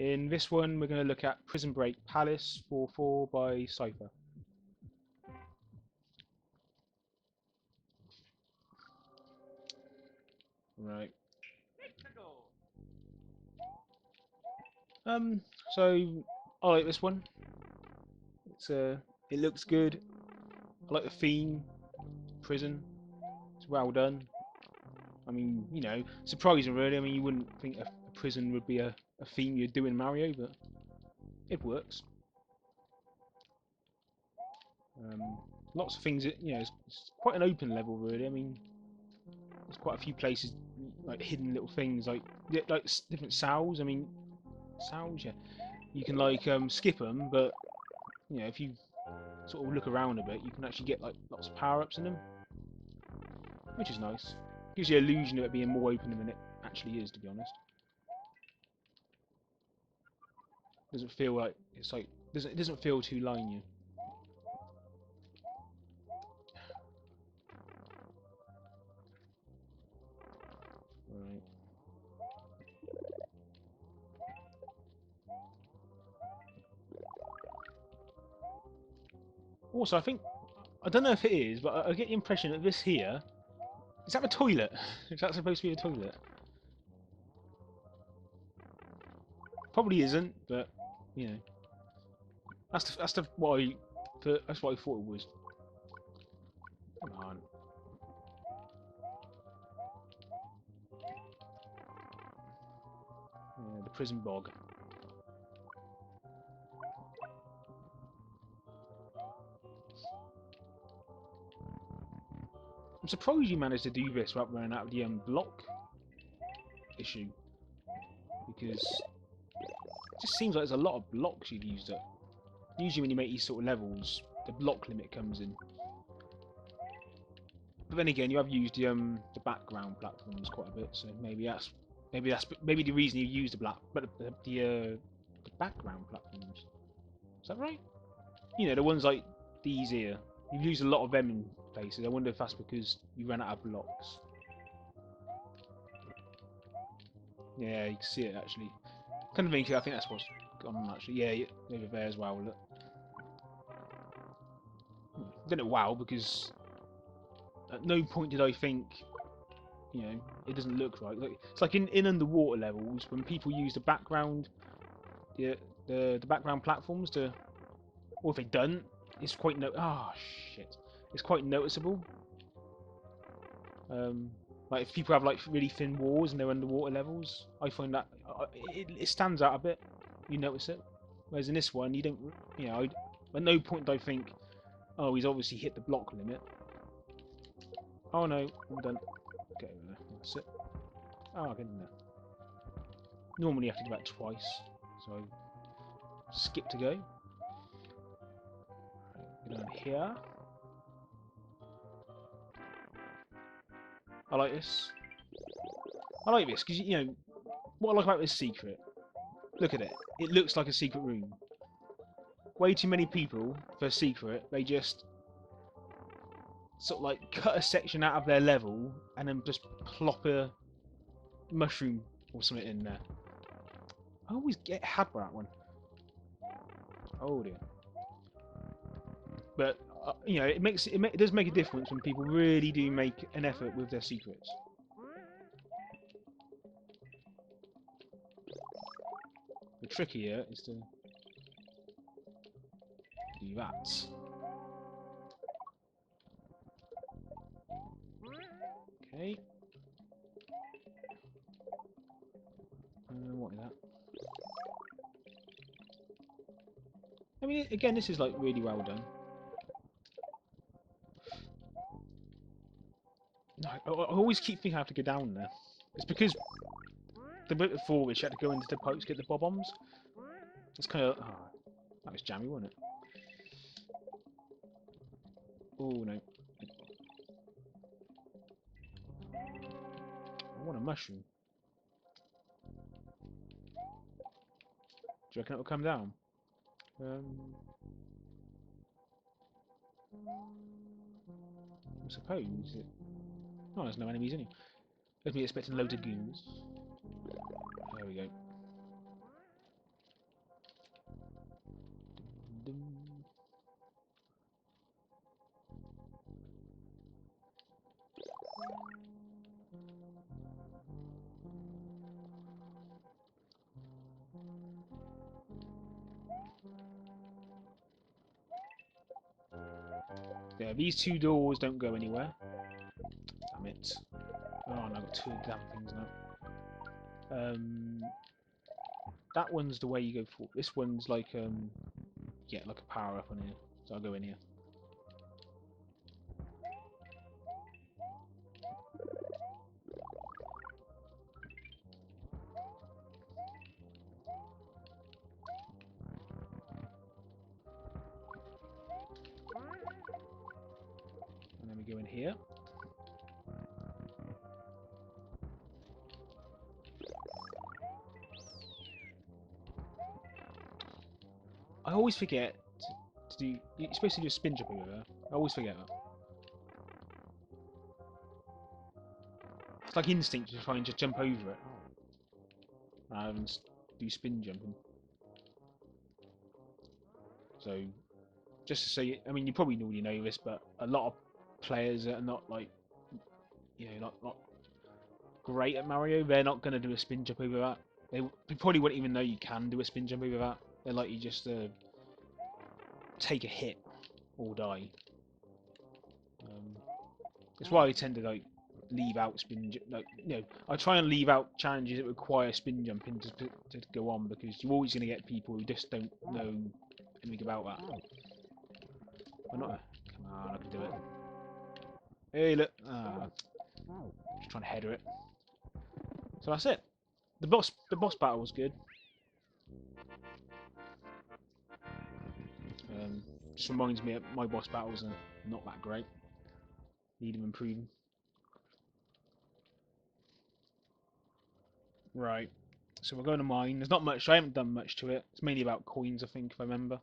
In this one, we're going to look at Prisonbreak Palace 4-4 by Cypher. Right. So I like this one. It looks good. I like the theme. Prison. It's well done. I mean, you know, surprising really. I mean, you wouldn't think a prison would be a theme you'd do in Mario, but it works. Lots of things. You know, it's quite an open level really. I mean, there's quite a few places like hidden little things like different cells. I mean, cells. Yeah, you can like skip them, but you know, if you sort of look around a bit, you can actually get like lots of power-ups in them, which is nice. Gives you an illusion of it being more open than it actually is, to be honest. Doesn't feel like it's like it doesn't feel too liney. Right. Also, I don't know if it is, but I get the impression that this here is that the toilet? Is that supposed to be the toilet? Probably isn't, but you know, that's what I thought it was. Come on. Yeah, the prison bog. I'm surprised you managed to do this without running out of the block issue, because it just seems like there's a lot of blocks you've used up. Usually when you make these sort of levels, the block limit comes in. But then again, you have used the background platforms quite a bit, so maybe the reason you use the background platforms. Is that right? You know, the ones like these here. You've used a lot of them in places. I wonder if that's because you ran out of blocks. Yeah, you can see it actually. Kind of think I think that's what's gone on actually. Yeah, over there as well. Look. Didn't it wow because at no point did I think, you know, it doesn't look right. Like, it's like in underwater levels when people use the background, the background platforms to, or if they don't, it's quite shit, it's quite noticeable. Like if people have like really thin walls and they're underwater levels, I find that it stands out a bit. You notice it. Whereas in this one, you don't. You know, at no point do I think, oh, he's obviously hit the block limit. Oh no, I'm done. Get over there. That's it. Oh, I'll get in there. Normally you have to do that twice, so I skip to go. Right, go down here. I like this. I like this because you know what I like about this secret. Look at it. It looks like a secret room. Way too many people for a secret. They just sort of like cut a section out of their level and then just plop a mushroom or something in there. I always get had by that one. Oh dear. But you know, it does make a difference when people really do make an effort with their secrets. The trick here is to do that. Okay. What is that? I mean, again, this is like really well done. I always keep thinking I have to go down there. It's because the bit before which you had to go into the pipes to get the bob-ombs. It's kind of... Oh, that was jammy, wasn't it? Oh, no. I want a mushroom. Do you reckon it will come down? I suppose it... Oh, there's no enemies in here. Let me expecting loads of goons. There we go. Yeah, these two doors don't go anywhere. Damn it. Oh, no, I've got two damn things now. That one's the way you go for. This one's like, yeah, like a power up on here. So I'll go in here. And then we go in here. I always forget to do. You're supposed to do a spin jump over there. I always forget that. It's like instinct to try and just jump over it rather than do spin jumping. So, just to say, I mean, you probably already know this, but a lot of players that are not like, you know, not great at Mario, they're not going to do a spin jump over that. They probably wouldn't even know you can do a spin jump over that. They're likely just to take a hit or die. That's why I tend to like leave out like, you know, I try and leave out challenges that require spin jumping to go on, because you're always going to get people who just don't know anything about that. I'm not. Come on, I can do it. Hey, look. Just trying to header it. So that's it. The boss battle was good. Just reminds me that my boss battles are not that great. Need them improving. Right. So we're going to mine. There's not much. I haven't done much to it. It's mainly about coins, I think, if I remember.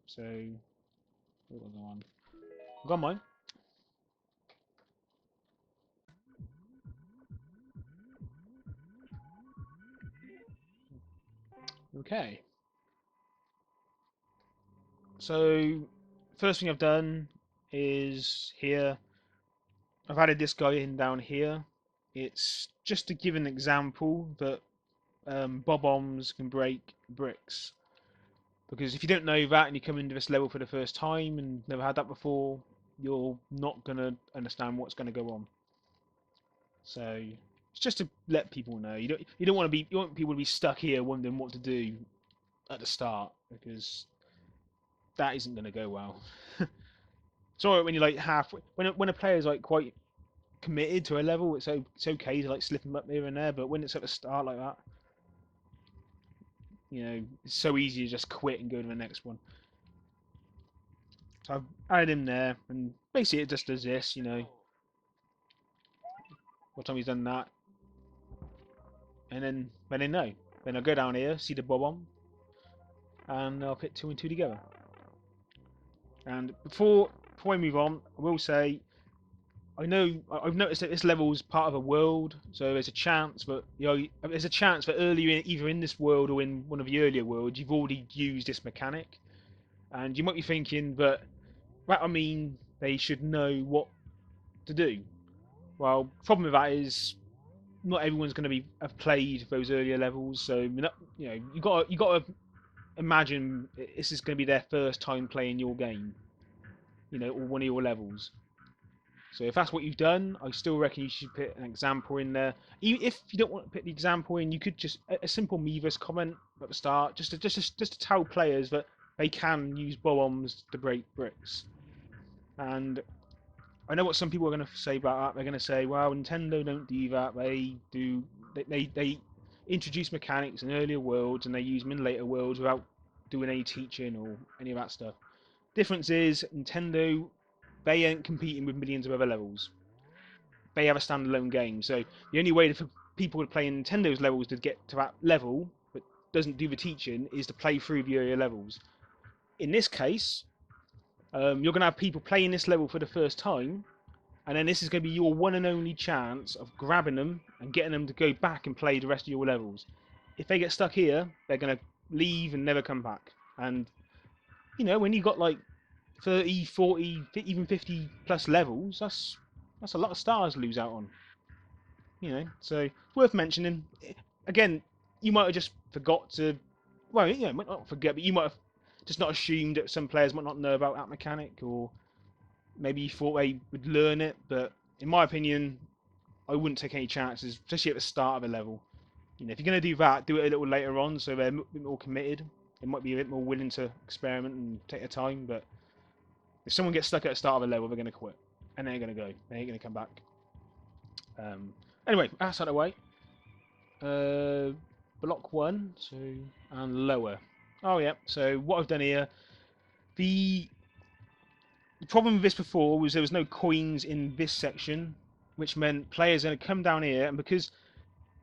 So we'll go on. We'll go on mine. Okay. So first thing I've done is here. I've added this guy in down here. It's just to give an example that bob-ombs can break bricks. Because if you don't know that and you come into this level for the first time and never had that before, you're not going to understand what's going to go on. So it's just to let people know. You don't want people to be stuck here wondering what to do at the start, because that isn't going to go well. It's alright when you're like halfway, when a player's like quite committed to a level, it's okay to like slip them up here and there. But when it's at the start like that, you know, it's so easy to just quit and go to the next one. So I've added him there, and basically it just does this, you know. What time he's done that, and then when they know, then I'll go down here, see the bob-omb, and I'll put 2 and 2 together. And before I move on, I will say, I've noticed that this level is part of a world, so there's a chance that earlier, either in this world or in one of the earlier worlds, you've already used this mechanic, and you might be thinking, but that I mean they should know what to do. Well, the problem with that is not everyone's going to have played those earlier levels, so you know you got to imagine this is going to be their first time playing your game, you know, or one of your levels. So if that's what you've done, I still reckon you should put an example in there. Even if you don't want to put the example in, you could just a simple Miiverse comment at the start, just to tell players that they can use bob-ombs to break bricks. And I know what some people are going to say about that. They're going to say, well, Nintendo don't do that. They introduce mechanics in earlier worlds and they use them in later worlds without doing any teaching or any of that stuff. Difference is Nintendo, they ain't competing with millions of other levels. They have a standalone game. So the only way for people to play Nintendo's levels to get to that level, but doesn't do the teaching, is to play through the earlier levels. In this case, you're going to have people playing this level for the first time, and then this is going to be your one and only chance of grabbing them and getting them to go back and play the rest of your levels. If they get stuck here, they're going to leave and never come back. And, you know, when you've got like 30, 40, even 50 plus levels, that's a lot of stars to lose out on. You know, so worth mentioning. Again, you might have just forgot to, well, you know, might not forget, but you might have just not assumed that some players might not know about that mechanic, or maybe you thought they would learn it. But in my opinion, I wouldn't take any chances, especially at the start of a level. You know, if you're going to do that, do it a little later on, so they're a bit more committed. They might be a bit more willing to experiment and take their time. But if someone gets stuck at the start of a level, they're going to quit, and they're going to go. They ain't going to come back. Anyway, that's out of the way. Block 1, so, and lower. Oh yeah, so what I've done here, the problem with this before was there was no coins in this section, which meant players are going to come down here, and because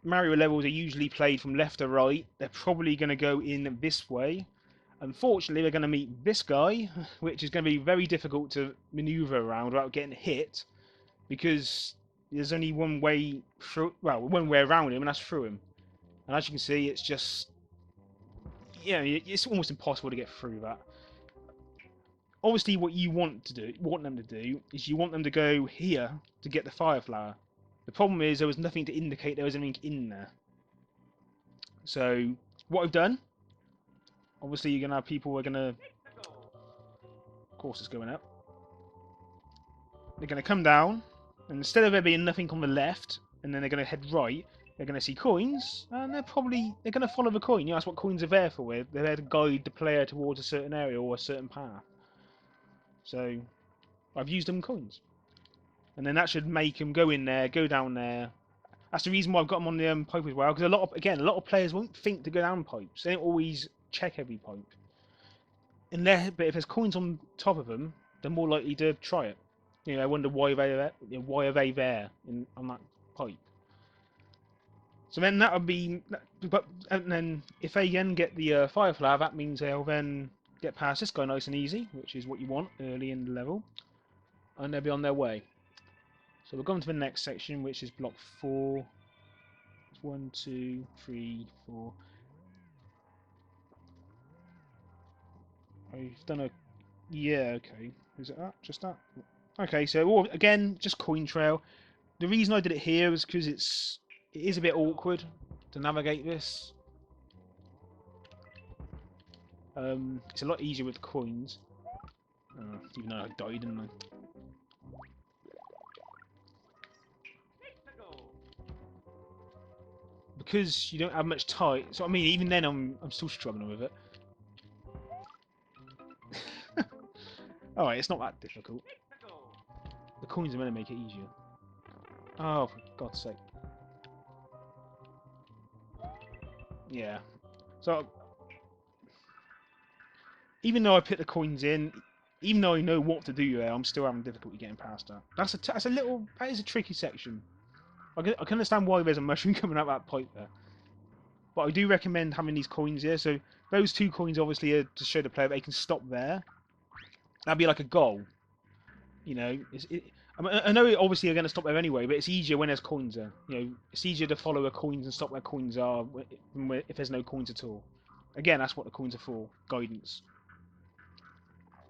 Mario levels are usually played from left to right, they're probably going to go in this way. Unfortunately, they're going to meet this guy, which is going to be very difficult to maneuver around without getting hit, because there's only one way through, well, one way around him, and that's through him. And as you can see, it's just, yeah, it's almost impossible to get through that. Obviously, what you want them to do, is you want them to go here to get the fire flower. The problem is there was nothing to indicate there was anything in there. So what I've done, obviously you're gonna have people who are gonna, of course it's going up. They're gonna come down, and instead of there being nothing on the left, and then they're gonna head right, they're going to see coins, and they're going to follow the coin. You know, that's what coins are there for. They're there to guide the player towards a certain area or a certain path. So, I've used them coins. And then that should make them go in there, go down there. That's the reason why I've got them on the pipe as well, because a lot of players won't think to go down pipes. They don't always check every pipe. But if there's coins on top of them, they're more likely to try it. You know, I wonder why why are they there on that pipe. So then that would be, and then if they then get the fire flower, that means they'll then get past this guy nice and easy, which is what you want early in the level, and they'll be on their way. So we'll go on to the next section, which is block 4. 1, 2, 3, 4. I've done a, yeah, okay. Is it that? Just that? Okay, so again, just coin trail. The reason I did it here was because it is a bit awkward to navigate this. It's a lot easier with coins. Even though I died, didn't I? Because you don't have much time. So I mean, even then, I'm still struggling with it. All right, it's not that difficult. The coins are meant to make it easier. Oh, for God's sake! Yeah. So even though I put the coins in, even though I know what to do there, I'm still having difficulty getting past that. That is a tricky section. I can understand why there's a mushroom coming out that pipe there. But I do recommend having these coins here. So those 2 coins obviously are to show the player they can stop there. That'd be like a goal. You know, I know obviously they're going to stop there anyway, but it's easier when there's coins there. You know, it's easier to follow the coins and stop where coins are if there's no coins at all. Again, that's what the coins are for, guidance.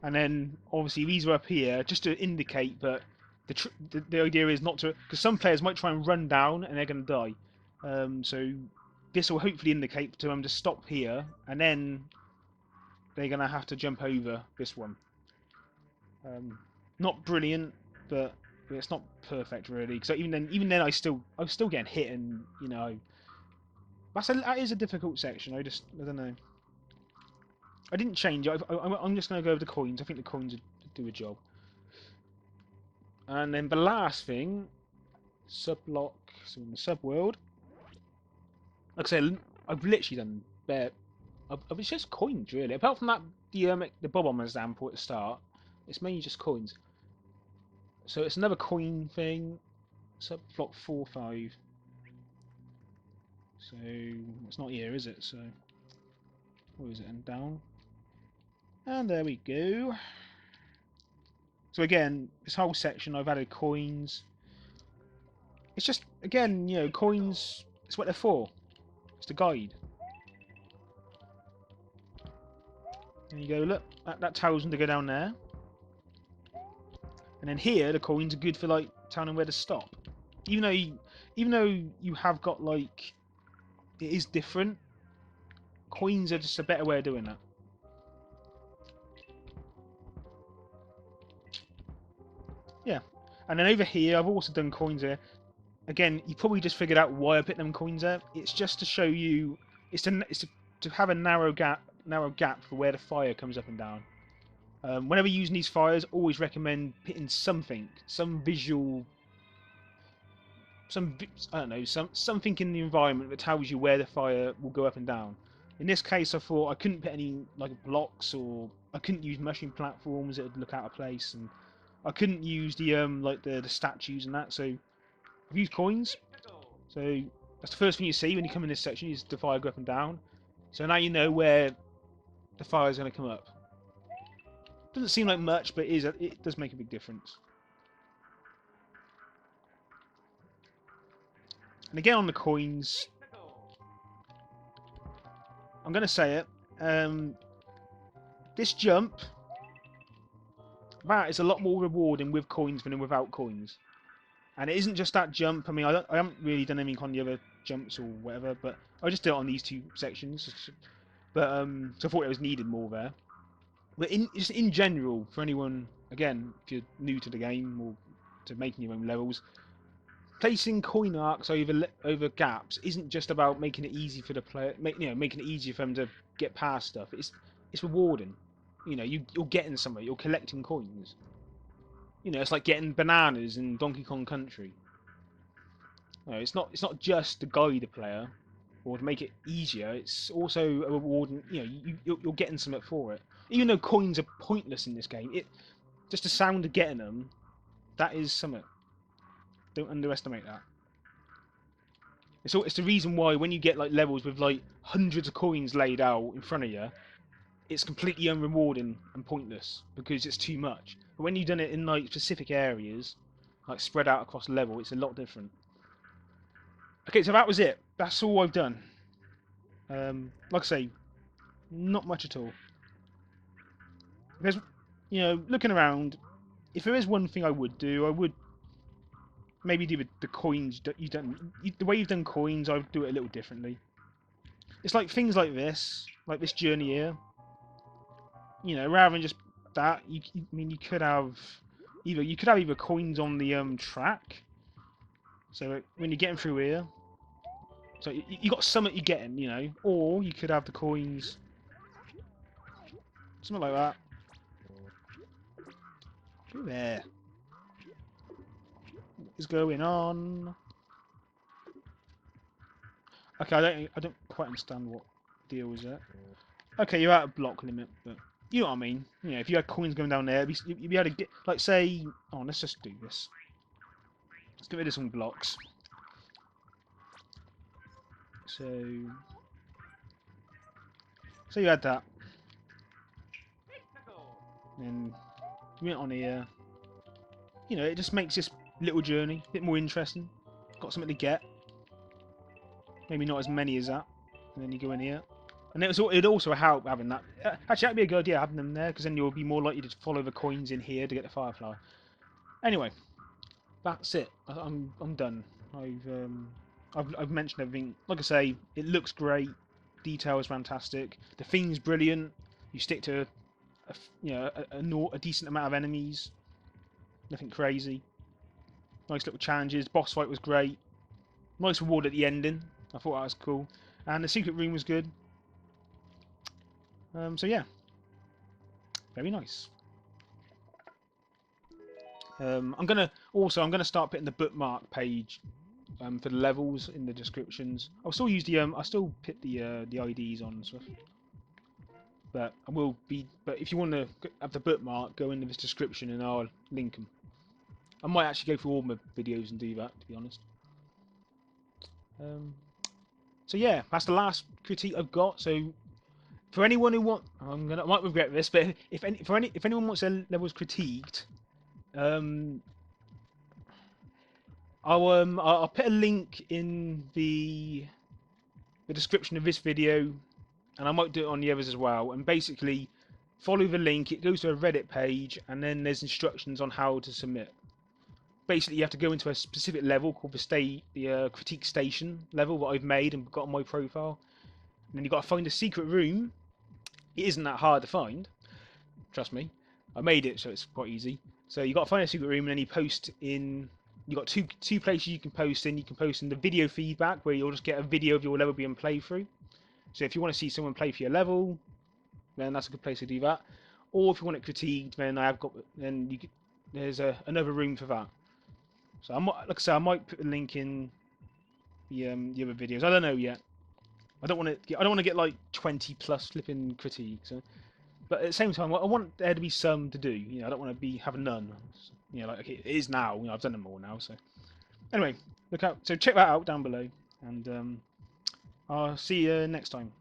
And then obviously these are up here just to indicate that the idea is not to, because some players might try and run down and they're going to die. So this will hopefully indicate to them to stop here, and then they're going to have to jump over this one. Not brilliant, but it's not perfect really. Because even then, I was still getting hit, and you know, that is a difficult section. I don't know. I didn't change it. I'm just going to go with the coins. I think the coins do a job. And then the last thing, sub-block, so in the sub-world. Like I said, I've literally done bare. It's just coins, really. Apart from that, the Bob-omb example at the start, it's mainly just coins. So it's another coin thing. Sub-block 4, 5. So it's not here, is it? So where is it? And down. And there we go. So again, this whole section I've added coins. It's just, again, you know, coins, it's what they're for. It's to guide. There you go. Look, that tells them to go down there. And then here, the coins are good for like telling them where to stop. Even though you have got like, it is different. Coins are just a better way of doing that. Yeah. And then over here, I've also done coins here. Again, you probably just figured out why I put them coins there. It's just to show you, it's to have a narrow gap for where the fire comes up and down. Whenever using these fires, always recommend putting something, some visual, I don't know, something in the environment that tells you where the fire will go up and down. In this case, I thought I couldn't put any like blocks, or I couldn't use mushroom platforms that would look out of place, and I couldn't use the like the statues and that. So I've used coins. So that's the first thing you see when you come in this section is the fire go up and down. So now you know where the fire is going to come up. Doesn't seem like much, but it does make a big difference. And again on the coins, I'm going to say it. This jump, that is a lot more rewarding with coins than without coins. And it isn't just that jump. I mean, I haven't really done anything on the other jumps or whatever, but I just did it on these two sections. But so I thought it was needed more there. But just in general, for anyone, again, if you're new to the game or to making your own levels, placing coin arcs over gaps isn't just about making it easy for the player, making it easier for them to get past stuff. It's rewarding. You know, you're getting somewhere. You're collecting coins. You know, it's like getting bananas in Donkey Kong Country. You know, it's not just to guide the player or to make it easier. It's also a rewarding. You know, you're getting something for it. Even though coins are pointless in this game, just the sound of getting them, that is something. Don't underestimate that. It's the reason why when you get like levels with like hundreds of coins laid out in front of you, it's completely unrewarding and pointless because it's too much. But when you've done it in like specific areas, like spread out across the level, it's a lot different. Okay, so that was it. That's all I've done. Like I say, not much at all. There's, looking around, if there is one thing I would do, I would maybe do the coins. The way you've done coins, I would do it a little differently. It's like things like this journey here. You know, rather than just that, you could have either coins on the track. So when you're getting through here, so you got something you're getting, you know, or you could have the coins, something like that. Go there. What is going on? Okay, I don't quite understand what deal is that. Okay, you're out of block limit, but you know what I mean. You know, if you had coins going down there, you'd be able to get, like, say, oh, let's just do this. Let's get rid of some blocks. So you had that. Then you went on here. You know, it just makes this little journey a bit more interesting. Got something to get. Maybe not as many as that. And then you go in here. And it'd also help having that. Actually, that'd be a good idea, having them there, because then you'll be more likely to follow the coins in here to get the firefly. Anyway, that's it. I'm done. I've mentioned everything. Like I say, it looks great. Detail is fantastic. The theme's brilliant. You stick to a decent amount of enemies. Nothing crazy. Nice little challenges. Boss fight was great. Nice reward at the ending. I thought that was cool. And the secret room was good. So yeah, very nice. I'm gonna start putting the bookmark page for the levels in the descriptions. I'll still use the I still put the IDs on and stuff. But I will be. But if you want to have the bookmark, go into this description and I'll link them. I might actually go through all my videos and do that, to be honest. So yeah, that's the last critique I've got. So for anyone who I might regret this, but if anyone wants their levels critiqued, I'll put a link in the description of this video, and I might do it on the others as well. And basically, Follow the link. It goes to a Reddit page, and then there's instructions on how to submit. Basically, you have to go into a specific level called the critique station level that I've made and got on my profile. And then you've got to find a secret room. It isn't that hard to find. Trust me. I made it, so it's quite easy. So you got to find a secret room, and then you post in. You got two places you can post in. You can post in the video feedback, where you'll just get a video of your level being played through. So if you want to see someone play for your level, then that's a good place to do that. Or if you want it critiqued, then there's another room for that. So like I say, I might put a link in the other videos. I don't know yet. I don't want to get like 20 plus flipping critiques. But at the same time, I want there to be some to do. I don't want to be having none. Like okay, it is now. I've done them all now. So anyway, look out. So check that out down below, and I'll see you next time.